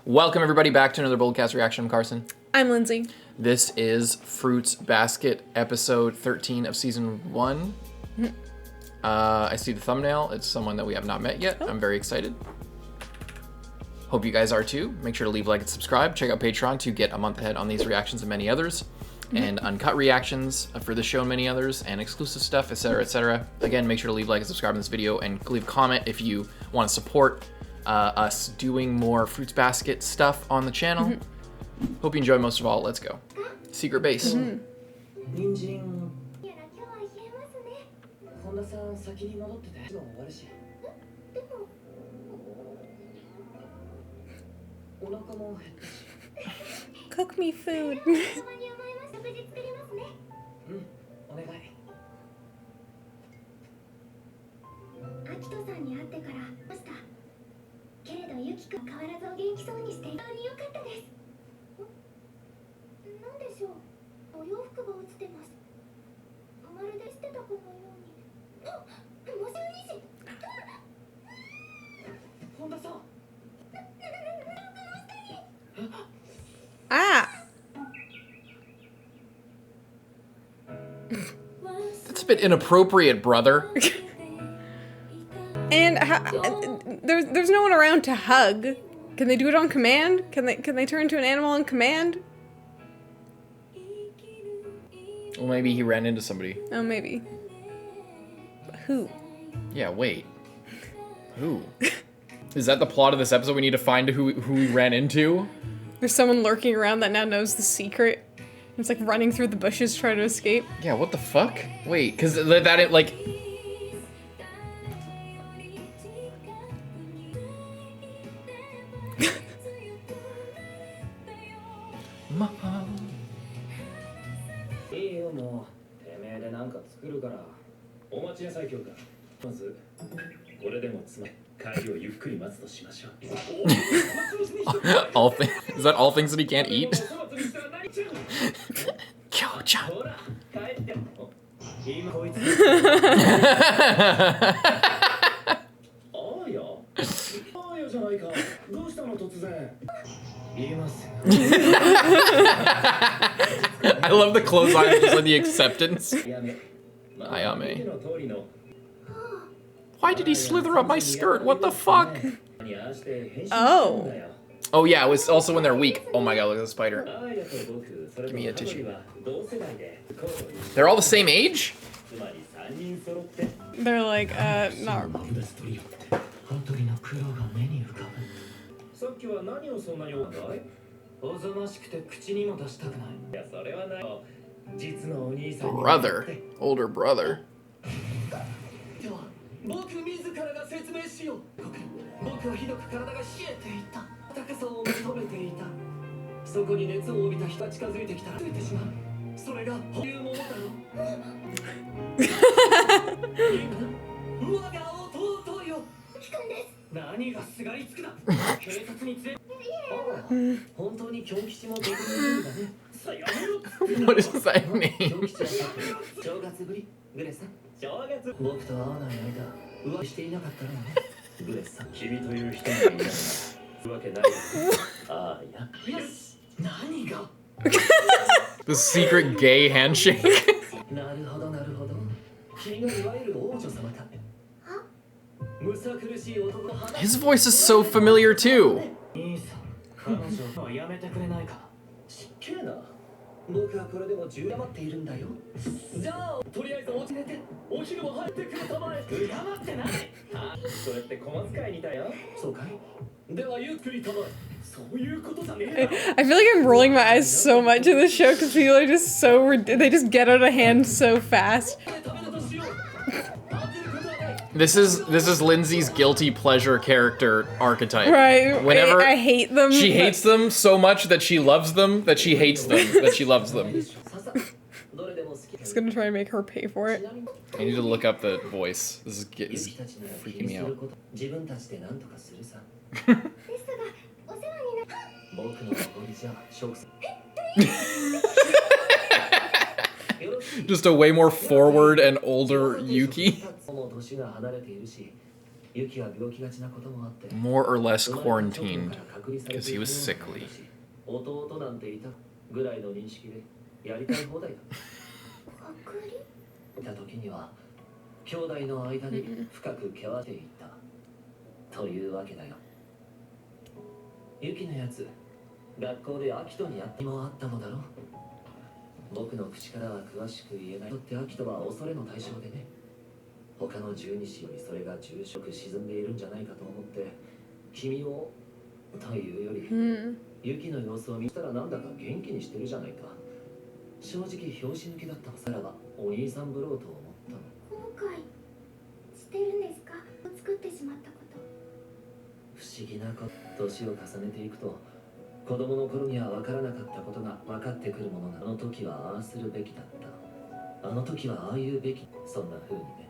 Welcome everybody back to another Boldcast reaction. I'm Carson. I'm Lindsay. This is Fruits Basket episode 13 of season 1. I see the thumbnail. It's someone that we have not met yet. Oh. I'm very excited. Hope you guys are too. Make sure to leave a like and subscribe. Check out Patreon to get a month ahead on these reactions and many others. And uncut reactions for this show and many others, and exclusive stuff, etc., etc. Again, make sure to leave a like and subscribe on this video, and leave a comment if you want to support us doing more Fruits Basket stuff on the channel. Hope you enjoy. Most of all, let's go. Secret base. Cook me food. アキトさんに会ってからましたけれどユキ君変わらずお元気そうにして本当に良かったです。なんでしょう、お洋服が落ちてます。まるで捨てたかのように。あ、もしもし本田さん Ah! That's a bit inappropriate, brother. And there's no one around to hug. Can they do it on command? Can they turn into an animal on command? Well, maybe he ran into somebody. Oh, maybe. Who? Yeah, wait. Who? Is that the plot of this episode? We need to find who he ran into? There's someone lurking around that now knows the secret. It's like running through the bushes trying to escape. Yeah, what the fuck? Wait, because that it like... all things, is that all things that he can't eat? Kyou-chan. I love the close eyes, just like the acceptance. Ayame. Why did he slither up my skirt? What the fuck? Oh. Oh yeah, it was also when they're weak. Oh my god, look at the spider. Give me a tissue. They're all the same age? They're like, not. Brother. Older brother. What is that name? The secret gay handshake. His voice is so familiar too. I feel like I'm rolling my eyes so much in this show because people are just so they just get out of hand so fast. This is Lindsay's guilty pleasure character archetype. Right. Whenever I hate them. She hates them so much that she loves them, that she hates them, that she loves them. It's gonna try to make her pay for it. I need to look up the voice. This is freaking me out. Just a way more forward and older Yuki. more or less quarantined because he was sickly. 弟なんていたぐらいの認識でやりたい放題だ。いた時には兄弟の間に深く険っていたというわけだよ。ユキのやつ、学校でアキトにやってもあったのだろう。僕の口からは詳しく言えない。とってアキトは恐れの対象でね。他の十二支よりそれが重色沈んでいるんじゃないかと思って君をというより、ユキの様子を見たらなんだか元気にしてるじゃないか。正直拍子抜けだったさらばお兄さんぶろうと思ったの。後悔してるんですか？作ってしまったこと。不思議なこと。年を重ねていくと子供の頃には分からなかったことが分かってくるものが、あの時はああするべきだった、あの時はああ言うべき、そんな風にね、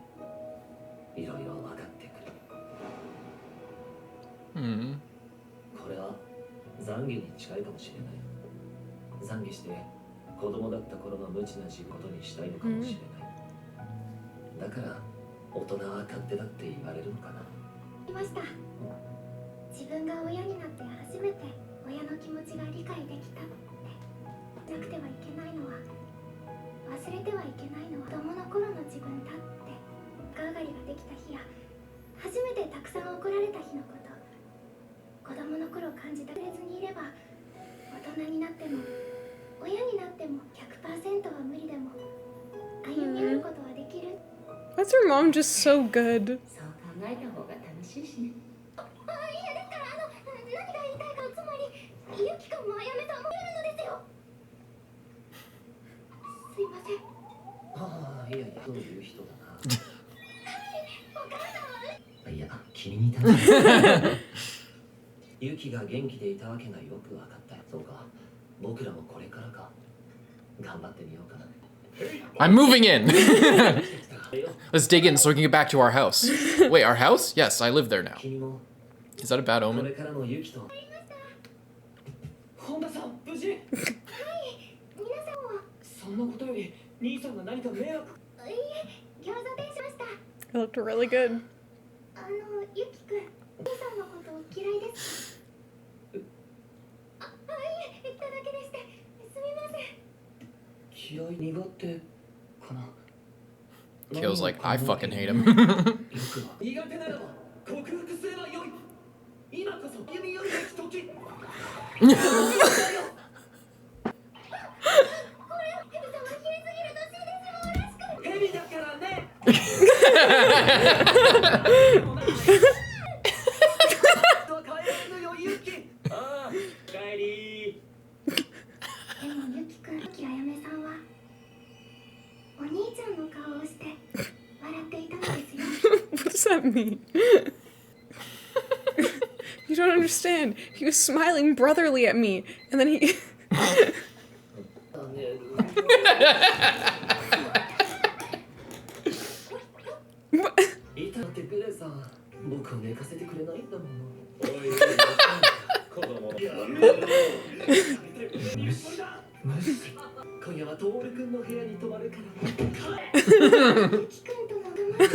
いろいろ分かってくる。これは懺悔に近いかもしれない。懺悔して子供だった頃の無知な自分ことにしたいのかもしれない。だから大人は勝手だって言われるのかな。いました。自分が親になって初めて親の気持ちが理解できたって。なくてはいけないのは、忘れてはいけないのは子供の頃の自分だって。ガーガリができた日や初めてたくさん怒られた日のこと、子供の頃感じたれずにいれば、大人になっても親になっても 100% は無理でも歩み寄ることはできる。 That's her mom just so good. そう考えた方が楽しいしね。いや、ですから何が言いたいか、つまりユキ君もあやめさんもいるのですよ。すいません。ああ、いやいや、そういう人だな。お母さんは、いや、君に頼む。ユキが元気でいたわけがよくわかったよ。そうか、僕らもこれからか。頑張ってみようかな。I'm moving in. Let's dig in so we can get back to our house. Wait, our house? Yes, I live there now. 君も Is that a bad これ omen? からのユキと。本田さん、無事？はい、皆さんは。そんなことより、兄さんが何か迷惑。いいえ、餃子定しました。It looked really good. ユキ君、兄さんのこと嫌いです。いえ、言っただけでして、すみません。嫌い、苦手かな。Kyou's like, I fucking hate him. 苦手ならば克服すればよい。今こそ歩み寄るべき時。これ、ヘビさんは冷えすぎると死んでしまうらしく。ヘビだからね。ああ、帰り。でもユキ君、あやめさんはお兄ちゃんの顔をして笑っていたのですよ。What does that mean? You don't understand. He was smiling brotherly at me, and then he. いたってくれさ、僕を寝かせてくれないんだもの。おい、子供。今夜はトール君の部屋に泊まるから。ユキ君と仲間。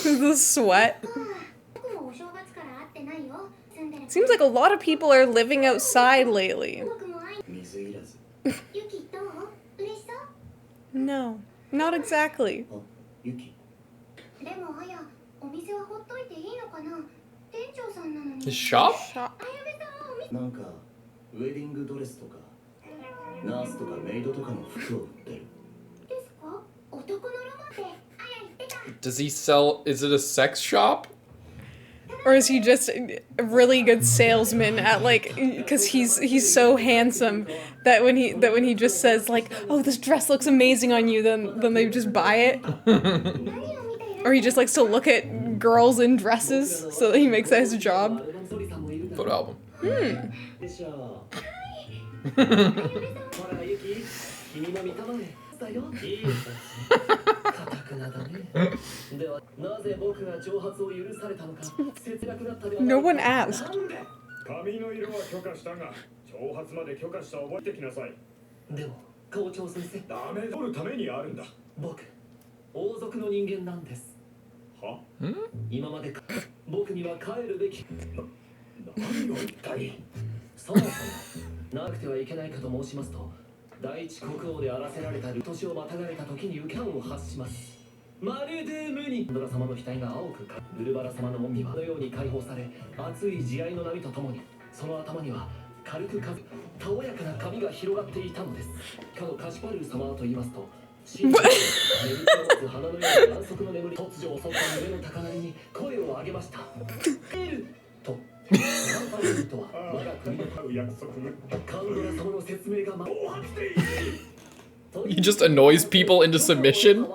The sweat. 僕もお正月から会ってないよ。住んでる。 Seems like a lot of people are living outside lately. 僕も会い。水いらず。ユキどう？嬉しそう？ No, not exactly. あ、ユキ。でもあや、お店はほっといていいのかな？店長さんなのに。 His shop? Shop. あやめさんはお店なんかウェディングドレスとかナースとかメイドとかの服を売ってる。ですか？男のロマンってあや言ってた。 Does he sell? Is it a sex shop? Or is he just a really good salesman at like, because he's so handsome that when he just says like, oh, this dress looks amazing on you, then they just buy it. 何を見ている？ Or he just likes to look at girls in dresses so that he makes that his job. Photo album. でしょ。ほらユキ、君も見たまえ。だよ。いいです。固くなだね。ではなぜ僕が挑発を許されたのか。節約だったではない。 No one asked. なんで？髪の色は許可したが、挑発まで許可した覚えてきなさい。でも校長先生、ダメ取るためにあるんだ。僕王族の人間なんです。は？今まで僕には帰るべき。何を言ったり。そもそもなくてはいけないかと申しますと、第一国王であらせられたる年をまたがれた時に受けを発します。まるで無にドラ様の額が青くかブルバラ様の恩義はこのように解放され、熱い慈愛の波とともにその頭には軽く風たおやかな髪が広がっていたのです。かのカシュパルー様はと言いますと、真の眠りを花のような安息の眠り、突如襲った胸の高鳴りに声を上げました。エルとカンパルーとは我が国の会う約束。カンドラ様の説明が暴発でいい。 He just annoys people into submission.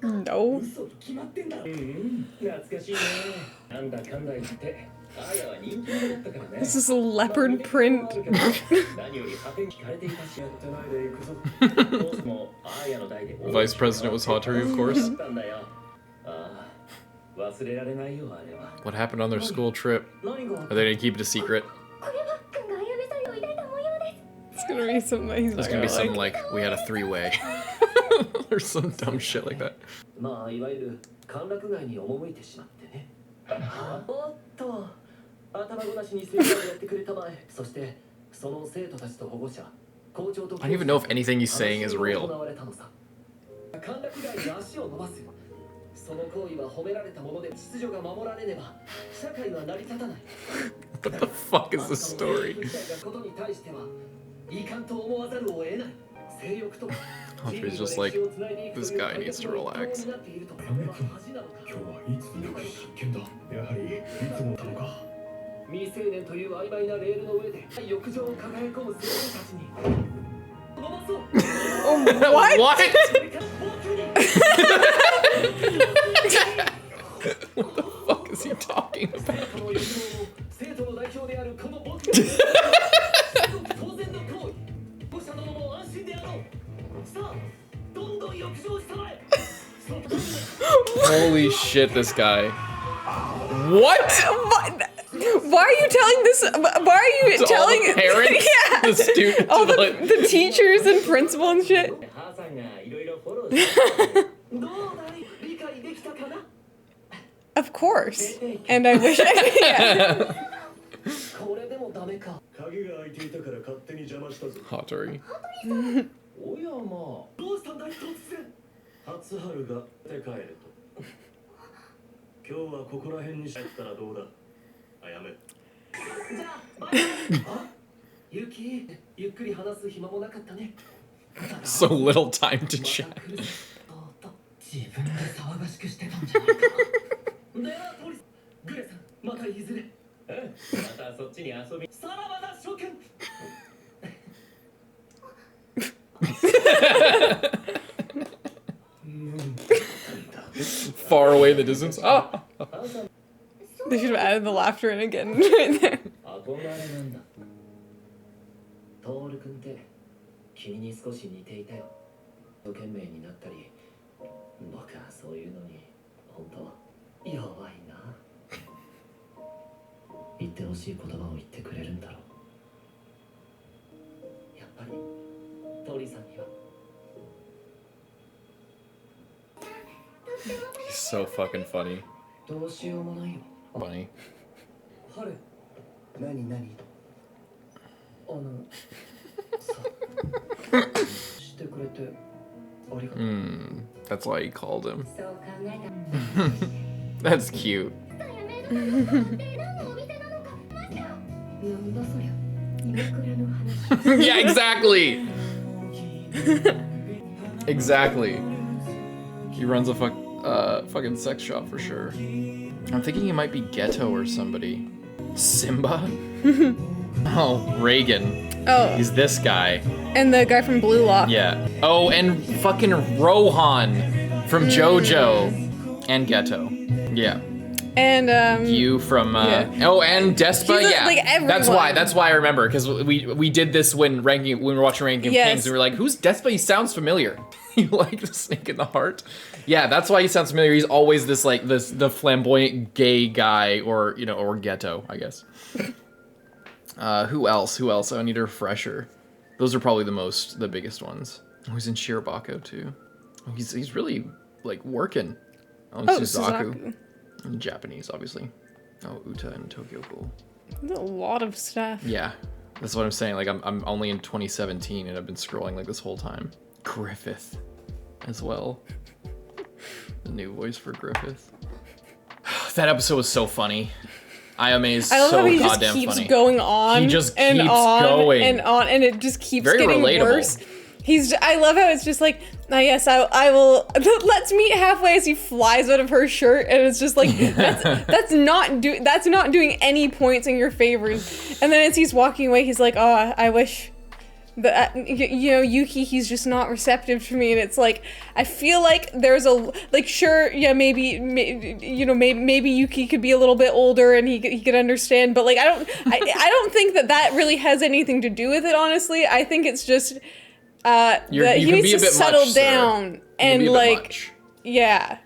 No. 嘘に決まってんだろ。懐かしいね。なんだかんだ言ってアヤは人気者だったからね。 This is a leopard print. 何より果てに聞かれていたし、やってないで行くぞ。どうしてもアヤの代で Vice President was Hatori, of course. だったんだよ。ああ、忘れられないよあれは。 What happened on their school trip? 何が Are they gonna keep it a secret? これは君があやめさんを抱いた模様です It's gonna be something that he's There's not gonna be gonna something like. like we had a three-way or some dumb shit like that. まあいわゆる歓楽街に赴いてしまってね。おっと、頭ごなしに先生をやってくれたまえ。そしてその生徒たちと保護者、校長と I don't even know if anything he's saying is real. 歓楽街に足を伸ばす。その行為は褒められたもので秩序が守られねば社会は成り立たない。 What the fuck is this story? ことに対してはいかんと思わざるを得ない。性欲と Hatori's just like, this guy needs to relax. 今日はいつになく真剣だ。やはりいつもなのか。未成年という曖昧なレールの上で浴場を輝き込む青年たちに伸ばそう。 Oh, what? What? What the fuck is he talking about? 生徒の代表であるこの僕当然の行為。保護者殿も安心であろう。さあ、どんどん浴場したまえ。 Holy shit, this guy. What? What? Why are you telling this? Why are you To all telling the parents? Yeah. The students? All to the- the teachers and principal and shit. 母さんがいろいろフォローしてどうだい、理解できたかな。 Of course. And I wish I could. Yeah. これでもダメか。鍵が開いていたから勝手に邪魔したぞ。 Hatori. おやまあ、どうしたんだい突然。初春が出帰ると。今日はここら辺に帰ったらどうだ。あやめ。じゃあ、バイバイ。あ、ユキ、ゆっくり話す暇もなかったね。 So little time to chat. 自分で騒がしくしてたんじゃないか。では、ポリス、グレさん、またいずれ。またそっちに遊び。さらばだ、諸君。 Far away in the distance. Ah! They should have added the laughter in again right there. 憧れなんだ。トール君って君に少し似ていたよ。一生懸命になったり、僕はそういうのに本当弱いな。言ってほしい言葉を言ってくれるんだろう。やっぱりトリさんには。 He's so fucking funny. どうしようもないよ。 Funny. 春、何何？あの、さ、してくれてありがとう。 That's why he called him. そう考えた That's cute. やめるのか何のお店なのか待ってよなんだそりゃ今くらの話 Yeah, exactly. Exactly. He runs a fucking sex shop for sure. I'm thinking he might be Ghetto or somebody. Simba? Oh, Reagan. Oh, He's this guy. and the guy from Blue Lock. Yeah. Oh, and fucking Rohan from JoJo. And Ghetto. Yeah. And You from Yeah. oh, and Despa, He's, yeah. like, That's everyone. why I remember, because we did this when we were watching Ranking of Yes. Kings, and we were like, who's Despa? He sounds familiar. You like the Snake in the Heart? Yeah, that's why he sounds familiar. He's always this like the flamboyant gay guy, or or Ghetto, I guess. Who else? I need a refresher. Those are probably the biggest ones. Oh, he's in Shirobako too. Oh, he's really like working. Oh, Suzaku. In Japanese, obviously. Oh, Uta and Tokyo Ghoul. There's a lot of stuff. Yeah, that's what I'm saying. Like, I'm only in 2017 and I've been scrolling like this whole time. Griffith as well. The new voice for Griffith. That episode was so funny. Ayame is so goddamn funny. I love how he just keeps going on. He just and keeps on going. and on, and it just keeps Very getting relatable. worse. I love how it's just like, yes, I will. Let's meet halfway as he flies out of her shirt, and it's just like that's not doing any points in your favor. And then as he's walking away, he's like, oh, I wish that Yuki, he's just not receptive to me. And it's like, I feel like there's sure, yeah, maybe Yuki could be a little bit older and he could understand, but like I don't think that really has anything to do with it. Honestly, I think it's just. That he needs to settle down and like, yeah.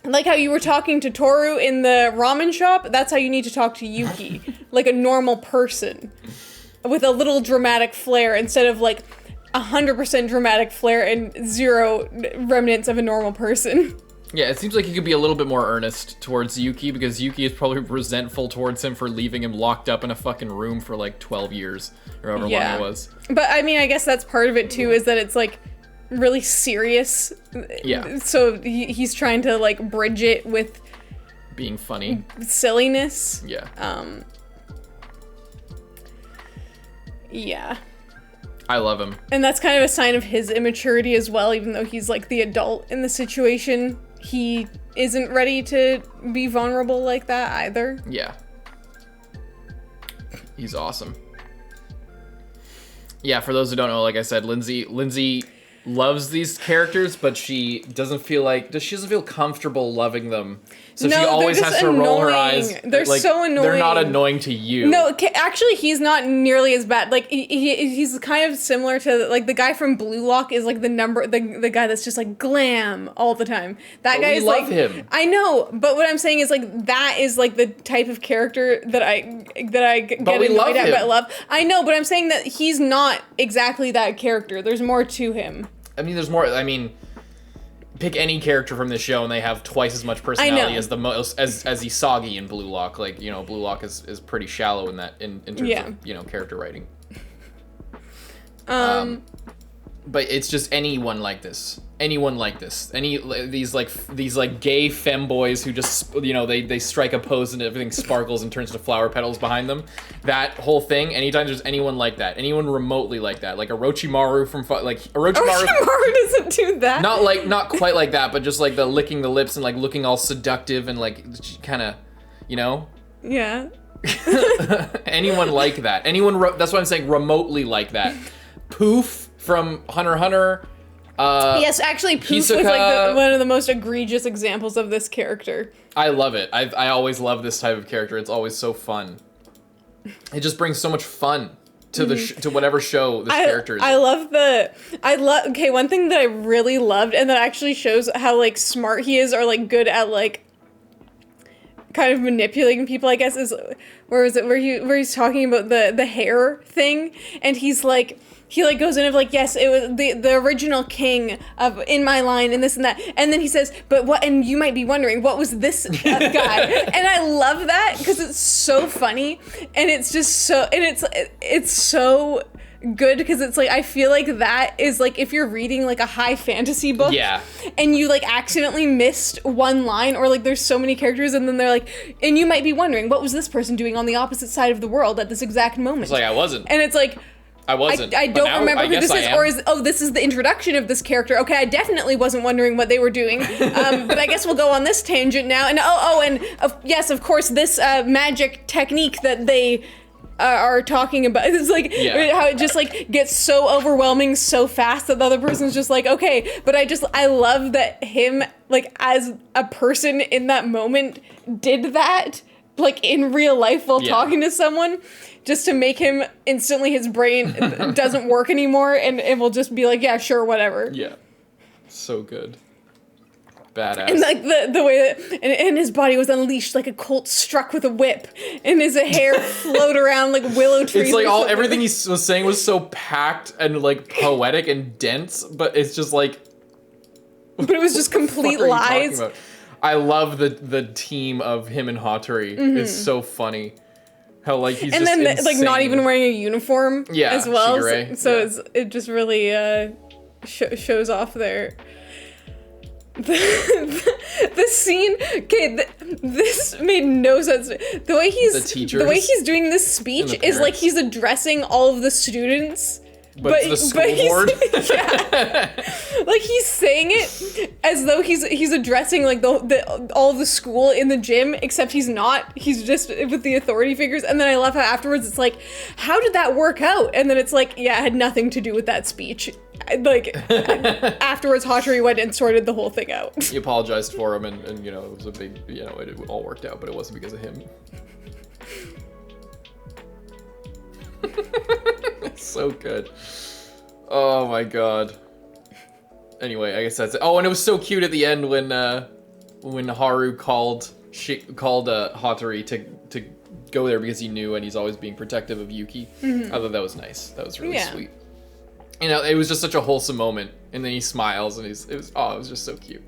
Like how you were talking to Tooru in the ramen shop, that's how you need to talk to Yuki. Like a normal person. With a little dramatic flair instead of like 100% dramatic flair and zero remnants of a normal person. Yeah, it seems like he could be a little bit more earnest towards Yuki because Yuki is probably resentful towards him for leaving him locked up in a fucking room for like 12 years or however long it was. But I mean, I guess that's part of it too, is that it's like really serious. Yeah. So he's trying to like bridge it with being funny. Silliness. Yeah. Yeah. I love him. And that's kind of a sign of his immaturity as well, even though he's like the adult in the situation. He isn't ready to be vulnerable like that either. Yeah. He's awesome. Yeah, for those who don't know, like I said, Lindsay loves these characters, but she doesn't feel comfortable loving them. So she always has to roll her eyes. They're so annoying. They're not annoying to you. No, actually, he's not nearly as bad. Like he's kind of similar to like the guy from Blue Lock is like the guy that's just like glam all the time. That guy is like, him. I know, but what I'm saying is like that is like the type of character that I get annoyed at but love. I know, but I'm saying that he's not exactly that character. There's more to him. I mean, there's more. I mean, pick any character from this show, and they have twice as much personality as Isagi in Blue Lock. Like, Blue Lock is pretty shallow in that in terms of character writing. But it's just anyone like this. These gay femboys who just they strike a pose and everything sparkles and turns to flower petals behind them. That whole thing. Anytime there's anyone like that, anyone remotely like that, like Orochimaru from Orochimaru doesn't do that. Not quite like that, but just like the licking the lips and like looking all seductive and like kind of, Yeah. Anyone like that. That's why I'm saying remotely like that. Poof from Hunter x Hunter. Yes, actually, Poof was like one of the most egregious examples of this character. I love it. I always love this type of character. It's always so fun. It just brings so much fun to to whatever show this character is. Okay, one thing that I really loved, and that actually shows how like smart he is, or like good at like kind of manipulating people, I guess, is where he's talking about the hair thing, and he's like. He like goes in of like, yes, it was the original king of in my line and this and that, and then he says, but what? And you might be wondering, what was this guy? And I love that because it's so funny, and it's just so, and it's so good because it's like I feel like that is like if you're reading like a high fantasy book, and you like accidentally missed one line, or like there's so many characters, and then they're like, and you might be wondering, what was this person doing on the opposite side of the world at this exact moment? It's like I wasn't, and it's like. I wasn't. I don't remember who this is, this is the introduction of this character. Okay, I definitely wasn't wondering what they were doing, but I guess we'll go on this tangent now. And yes, of course, this magic technique that they are talking about. It's like how it just like gets so overwhelming so fast that the other person's just like, okay, but I love that him like as a person in that moment did that like in real life while talking to someone. Just to make him instantly, his brain doesn't work anymore, and it will just be like, yeah, sure, whatever. Yeah, so good, badass. And like the way that, and his body was unleashed like a colt struck with a whip, and his hair float around like willow trees. It's like everything he was saying was so packed and like poetic and dense, but it's just like but it was just complete What are you talking lies. about? I love the team of him and Hatori. It's so funny. How like he's And just then like not insane. even wearing a uniform Yeah, as well. Shigure, So yeah. it just really shows off there. The scene, okay, this made no sense. The way The teachers he's doing this speech and the is like parents. he's addressing all of the students. But it's the school board. Yeah, like he's saying it as though he's addressing like the all of the school in the gym, except he's not. He's just with the authority figures. And then I love how afterwards it's like, how did that work out? And then it's like, yeah, it had nothing to do with that speech. Like afterwards, Hatori went and sorted the whole thing out. He apologized for him, and you know, it was a big, you know, it all worked out, but it wasn't because of him. It's so good. Oh my god. Anyway, I guess that's it. Oh, and it was so cute at the end when Haru called Hatori to go there because he knew, and he's always being protective of Yuki. I thought that was nice. That was really Yeah. sweet. You know, it was just such a wholesome moment, and then he smiles, and it was just so cute.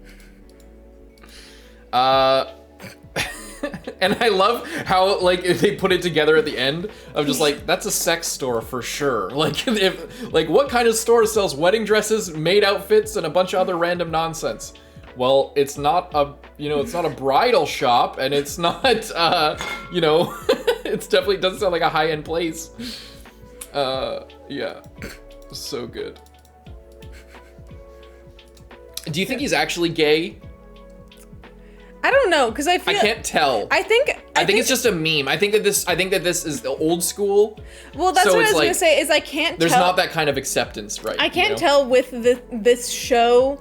And I love how like they put it together at the end of just like, that's a sex store for sure. Like what kind of store sells wedding dresses, maid outfits, and a bunch of other random nonsense? Well, it's not a bridal shop, and it's not it's definitely doesn't sound like a high-end place. Yeah. So good. Do you think he's actually gay? I don't know, because I can't tell. I think it's just a meme. I think that this is the old school. Well, that's so what I it's was gonna like, say. Is I can't. There's tell, not that kind of acceptance, right? I can't tell with this show,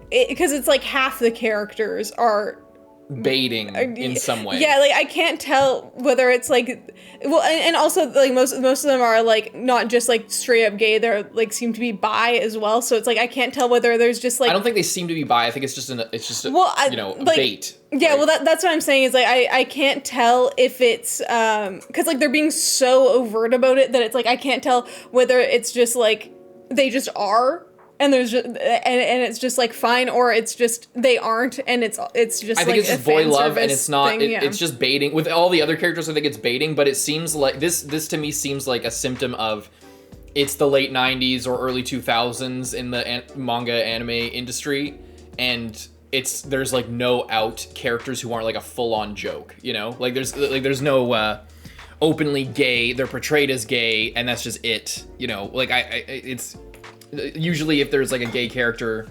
because it's like half the characters are baiting in some way. Yeah, like I can't tell whether it's like, well, and also like most of them are like not just like straight up gay. They're like seem to be bi as well. So it's like I can't tell whether there's just like. I don't think they seem to be bi. I think it's just a like, bait. Yeah, right? well that's what I'm saying is like I can't tell if it's because like they're being so overt about it that it's like I can't tell whether it's just like they just are. And there's just and it's just like fine, or it's just they aren't, and it's just. I think like it's just a boy fan love, and service it's not. thing, yeah. It's just baiting with all the other characters. I think it's baiting, but it seems like this to me seems like a symptom of it's the late '90s or early 2000s in the manga anime industry, and there's like no out characters who aren't like a full on joke. You know, like there's no openly gay. They're portrayed as gay, and that's just it. You know, like it's. Usually if there's like a gay character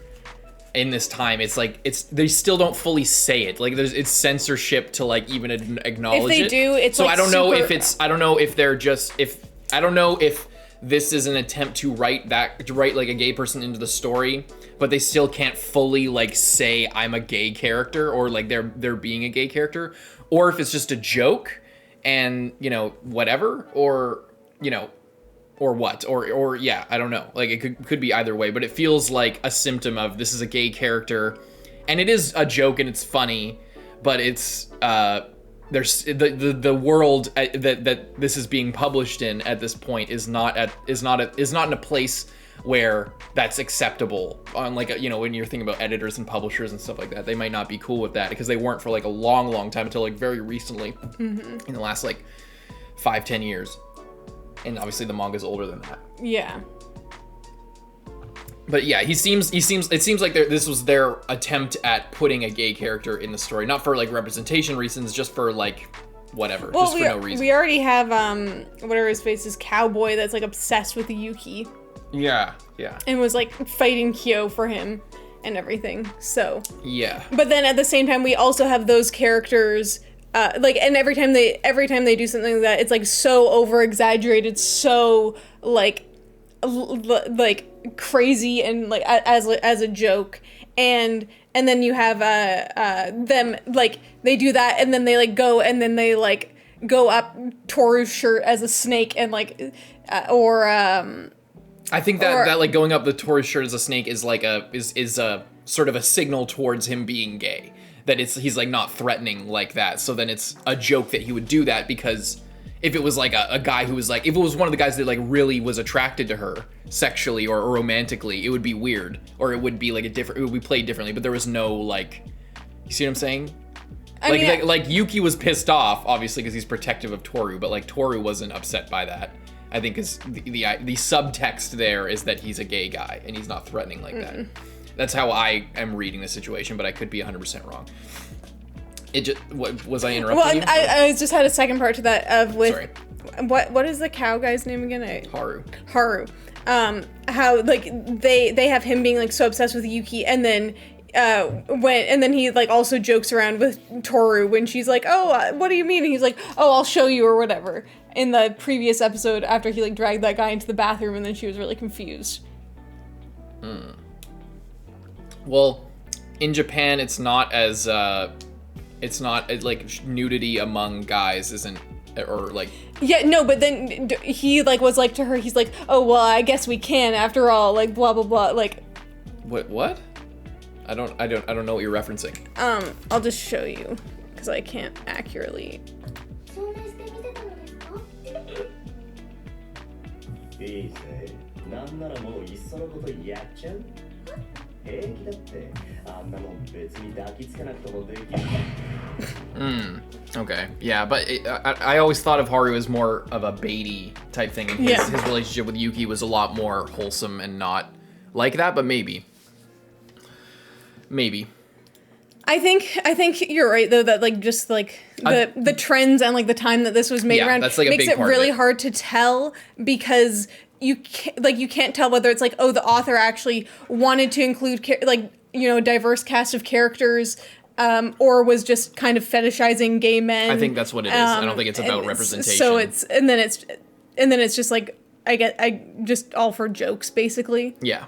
in this time, it's like they still don't fully say it. Like it's censorship to like even acknowledge it. If they do, it's so like I don't know super- I don't know if this is an attempt to write like a gay person into the story, but they still can't fully like say I'm a gay character, or like they're being a gay character, or if it's just a joke and whatever, or or what, or yeah, I don't know. Like it could be either way, but it feels like a symptom of this is a gay character, and it is a joke and it's funny, but it's there's the world that this is being published in at this point is not in a place where that's acceptable. On like when you're thinking about editors and publishers and stuff like that, they might not be cool with that because they weren't for like a long time until like very recently, in the last like 5-10 years. And obviously the manga's older than that. Yeah. But yeah, it seems like this was their attempt at putting a gay character in the story, not for like representation reasons, just for like whatever, Well, just for no reason. We already have whatever his face is, Cowboy, that's like obsessed with Yuki Yeah. and was like fighting Kyou for him and everything. So. Yeah. But then at the same time, we also have those characters. And every time they do something like that, it's like so over exaggerated, so like crazy and like as a joke, and then you have them like they do that, and then they like go and then they like go up Toru's shirt as a snake and like I think that like going up the Toru's shirt as a snake is like is a sort of a signal towards him being gay. That he's like not threatening like that. So then it's a joke that he would do that because if it was like a guy who was like, if it was one of the guys that like really was attracted to her sexually or romantically, it would be weird, or it would be like it would be played differently. But there was no like, you see what I'm saying? Like Yuki was pissed off, obviously, because he's protective of Tooru, but like Tooru wasn't upset by that. I think is the subtext there is that he's a gay guy and he's not threatening like that. That's how I am reading the situation, but I could be 100% wrong. It just, what was I interrupting you? I just had a second part to that of with Sorry. what is the cow guy's name again? Haru. How like they have him being like so obsessed with Yuki, and then then he like also jokes around with Tooru when she's like, oh, what do you mean? And he's like, oh, I'll show you or whatever. In the previous episode, after he like dragged that guy into the bathroom, and then she was really confused. Well, in Japan, it's not as like nudity among guys isn't, or like. Yeah, no, but then he like was like to her, he's like, oh well, I guess we can after all, like blah blah blah, like. What? I don't know what you're referencing. I'll just show you because I can't accurately. 証明してみせたのですか？いいぜ。なんならもういっそのことやっちゃう？平気だって。あんなもん別に抱きつかなくてもできる。Okay. Yeah, but I always thought of Haru as more of a baity type thing, and his relationship with Yuki was a lot more wholesome and not like that, but maybe. I think you're right though, that like just like the trends and like the time that this was made around that's like makes a big it part really of it. hard to tell, because you can't tell whether it's like, oh, the author actually wanted to include diverse cast of characters, or was just kind of fetishizing gay men. I think that's what it is. I don't think it's about representation. So it's just like I just all for jokes basically. Yeah,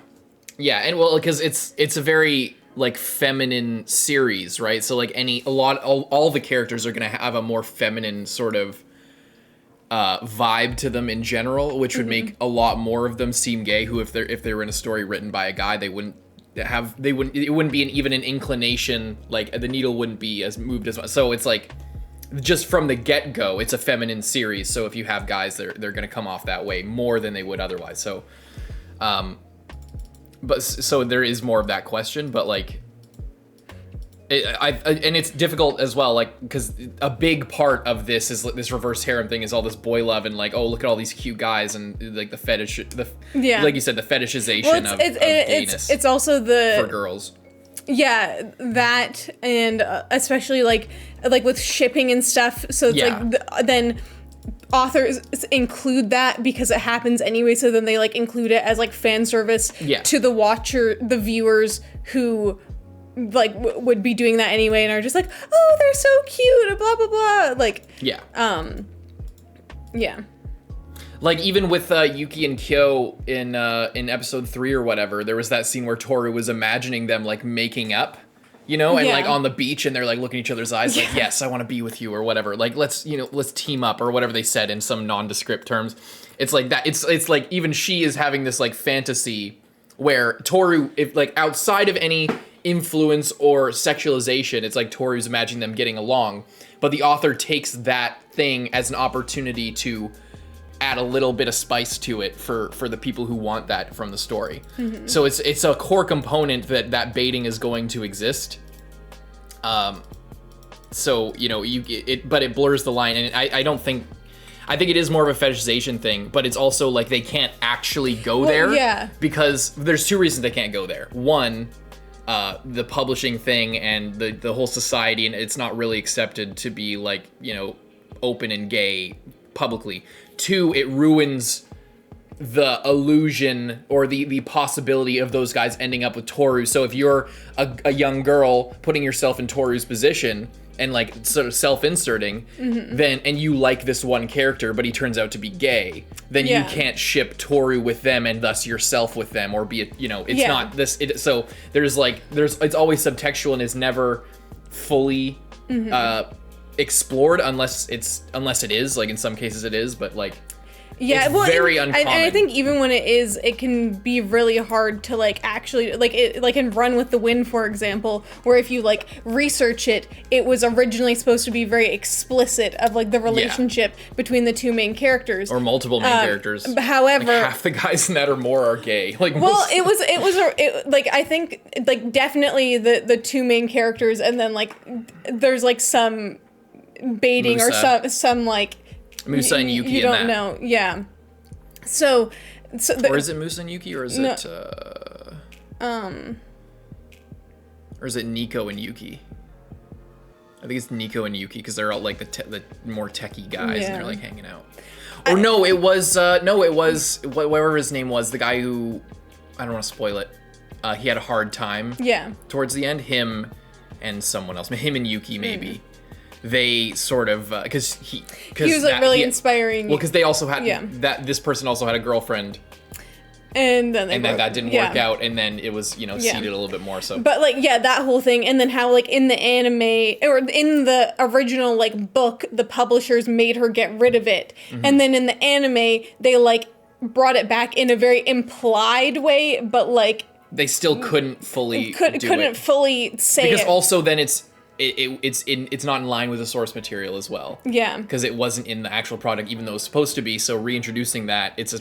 and well, because it's a very like feminine series, right? So like all the characters are gonna have a more feminine sort of vibe to them in general, which would make a lot more of them seem gay. Who if they were in a story written by a guy, it wouldn't be even an inclination, like the needle wouldn't be as moved as much. So it's like just from the get-go, it's a feminine series. So if you have guys, they're gonna come off that way more than they would otherwise. So but so there is more of that question, but like and it's difficult as well, like because a big part of this is this reverse harem thing, is all this boy love and like, oh, look at all these cute guys, and like the fetish, like you said, the fetishization of gayness. It's also for girls. Yeah, that, and especially like with shipping and stuff. So it's like then authors include that because it happens anyway. So then they like include it as like fan service to the viewers who like would be doing that anyway and are just like, oh, they're so cute and blah blah blah. Like Like even with Yuki and Kyou in episode 3 or whatever, there was that scene where Tooru was imagining them like making up, and like on the beach, and they're like looking in each other's eyes, like, yes, I want to be with you or whatever. Like let's team up or whatever they said in some nondescript terms. It's like that. It's like even she is having this like fantasy where Tooru, if like outside of any influence or sexualization, it's like Toru's imagining them getting along, but the author takes that thing as an opportunity to add a little bit of spice to it for the people who want that from the story. So it's a core component that baiting is going to exist. So but it blurs the line, and I think it is more of a fetishization thing, but it's also like they can't actually go there because there's two reasons they can't go there. One, the publishing thing and the whole society, and it's not really accepted to be like, open and gay publicly. Two, it ruins the illusion or the possibility of those guys ending up with Tooru. So if you're a young girl putting yourself in Toru's position and like sort of self-inserting, then, and you like this one character, but he turns out to be gay, then you can't ship Tooru with them and thus yourself with them, or be it's not this. So there's it's always subtextual and is never fully explored unless it is, like in some cases it is, but like Yeah, It's well, very and uncommon. I think even when it is, it can be really hard to like actually like in Run with the Wind, for example, where if you like research it, it was originally supposed to be very explicit of like the relationship between the two main characters or multiple main characters. However, like half the guys in that or more are gay. Like, well, like I think like definitely the two main characters, and then like there's like some baiting Musa. or some like. Musa and Yuki You in don't that. know, yeah. So Or is it Musa and Yuki, or is it or is it Nico and Yuki? I think it's Nico and Yuki because they're all like the more techie guys and they're like hanging out. Or no, it was whatever his name was, the guy who, I don't want to spoil it. He had a hard time. Yeah. Towards the end, him and someone else, him and Yuki maybe. They sort of because he was like really inspiring. Well, because they also had Yeah. this person also had a girlfriend, and then that didn't work out, and then it was seeded a little bit more. So, but like that whole thing, and then how like in the anime or in the original like book, the publishers made her get rid of it, and then in the anime they like brought it back in a very implied way, but like they still couldn't fully couldn't fully say because it. also then it's not in line with the source material as well. Yeah. Because it wasn't in the actual product, even though it was supposed to be. So reintroducing that, it's a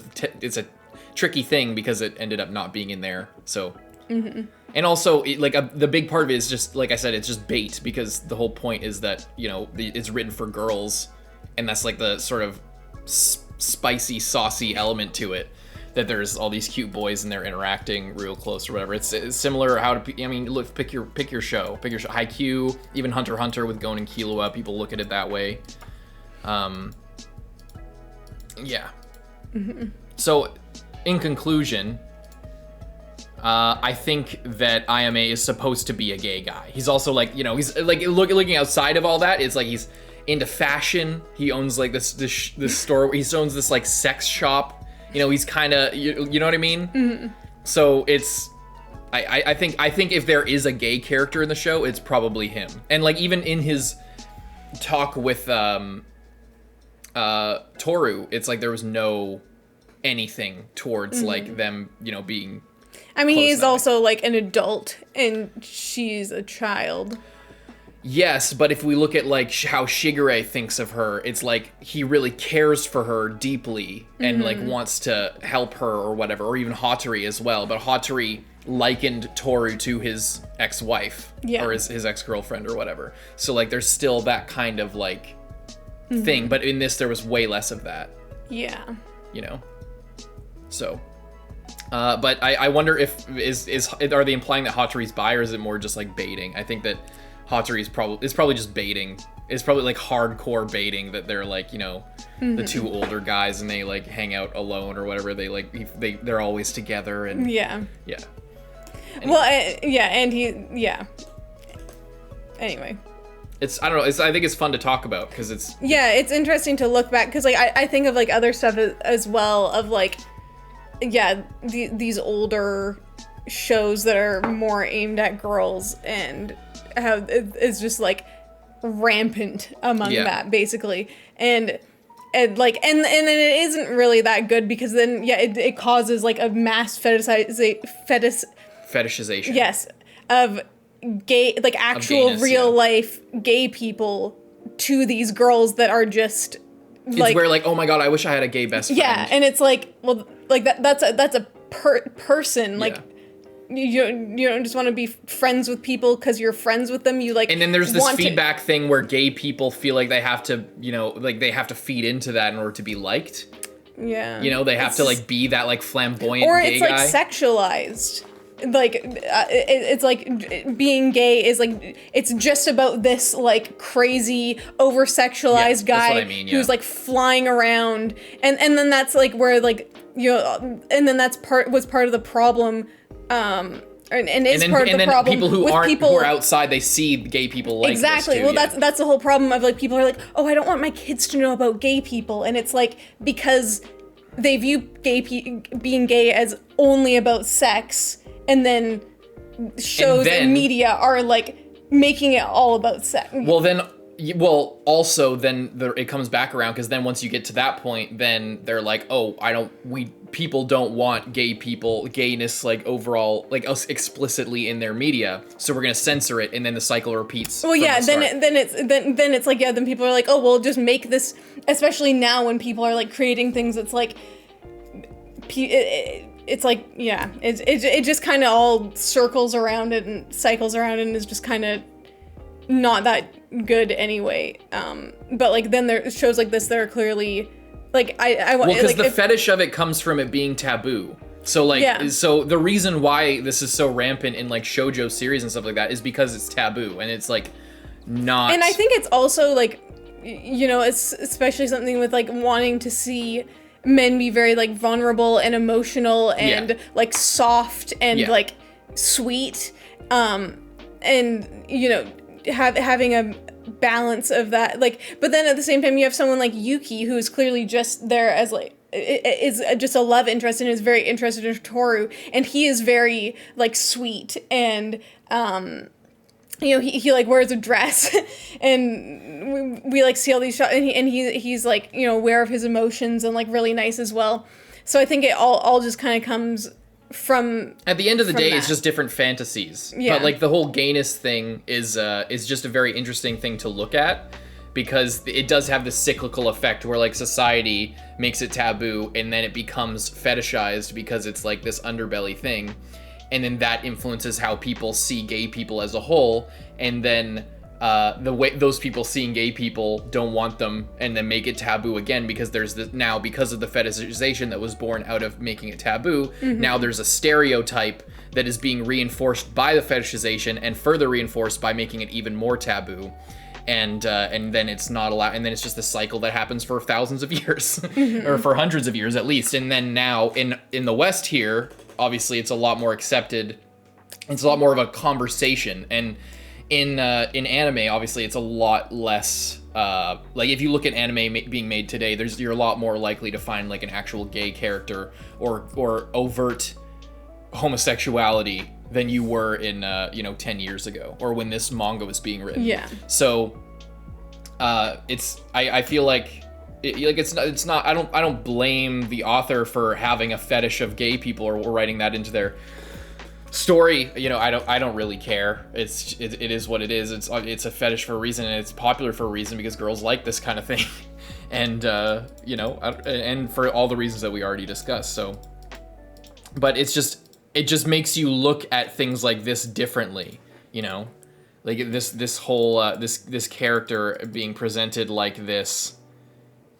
tricky thing because it ended up not being in there. So, and also the big part of it is just like I said, it's just bait because the whole point is that it's written for girls, and that's like the sort of spicy, saucy element to it. That there's all these cute boys and they're interacting real close or whatever. It's similar how to, I mean, look, pick your show. Kyou, even Hunter x Hunter with Gon and Killua, people look at it that way. Yeah. So, in conclusion, I think that Ayame is supposed to be a gay guy. He's also like, he's like looking outside of all that. It's like he's into fashion. He owns like this store. He owns this like sex shop. He's kind of, you know what I mean? Mm-hmm. So it's, I think if there is a gay character in the show, it's probably him. And like even in his talk with Tooru, it's like there was no anything towards like them, being. I mean, he's also like an adult, and she's a child. Yes, but if we look at like how Shigure thinks of her, it's like he really cares for her deeply and like wants to help her or whatever, or even Hatori as well. But Hatori likened Tooru to his ex-wife or his ex-girlfriend or whatever. So like there's still that kind of like thing, but in this there was way less of that. Yeah. So, but I wonder if are they implying that Hatori's bi, or is it more just like baiting? I think that Hatori is probably just baiting. It's probably like hardcore baiting that they're like, the two older guys and they like hang out alone or whatever. They like they're always together and yeah. Anyway. Well, Anyway. I don't know. I think it's fun to talk about because it's. Yeah, it's interesting to look back because like I think of like other stuff as well of like, these older shows that are more aimed at girls and how it's just like rampant among that basically, and then it isn't really that good because then it causes like a mass fetishization. Yes, of gay, like actual gayness, real life gay people to these girls that are just like, it's where like, oh my god, I wish I had a gay best friend. Yeah, and it's like, well, like that's a person like. You don't just want to be friends with people because you're friends with them. You like, and then there's this feedback thing where gay people feel like they have to, like they have to feed into that in order to be liked. Yeah. They have to like be that like flamboyant or gay it's like guy. Sexualized. Like it's like being gay is like it's just about this like crazy over sexualized guy that's what I mean, who's like flying around, and then that's like where like and then that's part of the problem. And is part of the problem. People who with who are outside, they see gay people like exactly. This too, well, that's the whole problem of like people are like, oh, I don't want my kids to know about gay people, and it's like because they view being gay as only about sex, and then shows and media are like making it all about sex. Well, then Well, also then it comes back around, because then once you get to that point, then they're like, oh, people don't want gayness like overall, like us explicitly in their media, so we're gonna censor it, and then the cycle repeats. Well, yeah, then it's like, yeah, then people are like, oh, well, just make this, especially now when people are like creating things that's like, it's like, yeah, it just kind of all circles around it and cycles around it and is just kind of not that good anyway. But like then there shows like this that are clearly like I want, well, because like, the fetish of it comes from it being taboo. So like, yeah. So the reason why this is so rampant in like shoujo series and stuff like that is because it's taboo, and it's like not. And I think it's also like, you know, it's especially something with like wanting to see men be very like vulnerable and emotional and like soft and like sweet, and you know, having a balance of that, like, but then at the same time you have someone like Yuki who is clearly just there as like is just a love interest and is very interested in Toru, and he is very like sweet and you know, he like wears a dress and we like see all these shots, and he's like, you know, aware of his emotions and like really nice as well. So I think it all just kind of comes from, at the end of the day, that. It's just different fantasies. Yeah. But like the whole gayness thing is just a very interesting thing to look at, because it does have this cyclical effect where like society makes it taboo and then it becomes fetishized because it's like this underbelly thing, and then that influences how people see gay people as a whole, and then the way those people seeing gay people don't want them, and then make it taboo again, because there's this now, because of the fetishization that was born out of making it taboo, now there's a stereotype that is being reinforced by the fetishization and further reinforced by making it even more taboo, and then it's not allowed, and then it's just a cycle that happens for thousands of years or for hundreds of years at least. And then now in the West here, obviously it's a lot more accepted, it's a lot more of a conversation, and in anime, obviously, it's a lot less. Like if you look at anime being made today, you're a lot more likely to find like an actual gay character or overt homosexuality than you were in 10 years ago, or when this manga was being written. Yeah. So I feel like it's not. I don't blame the author for having a fetish of gay people or writing that into their story. You know, I don't really care. It is what it is. It's a fetish for a reason, and it's popular for a reason, because girls like this kind of thing, and and for all the reasons that we already discussed. So, but it just makes you look at things like this differently. You know, like this whole this character being presented like this,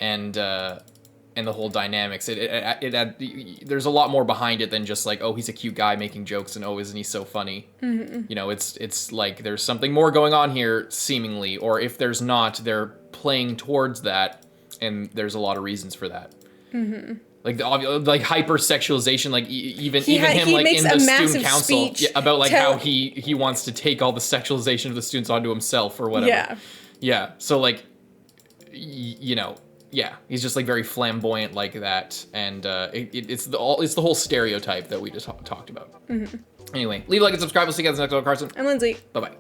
and the whole dynamics. There's a lot more behind it than just like, oh, he's a cute guy making jokes, and oh, isn't he so funny? Mm-hmm. You know, it's like there's something more going on here, seemingly, or if there's not, they're playing towards that, and there's a lot of reasons for that. Mm-hmm. Like like hypersexualization, like even him like in the student council about like how he wants to take all the sexualization of the students onto himself or whatever. Yeah. So like, you know. Yeah, he's just like very flamboyant like that, and it's the whole stereotype that we just talked about. Mm-hmm. Anyway, leave a like and subscribe. We'll see you guys next time, Carson. I'm Lindsay. Bye bye.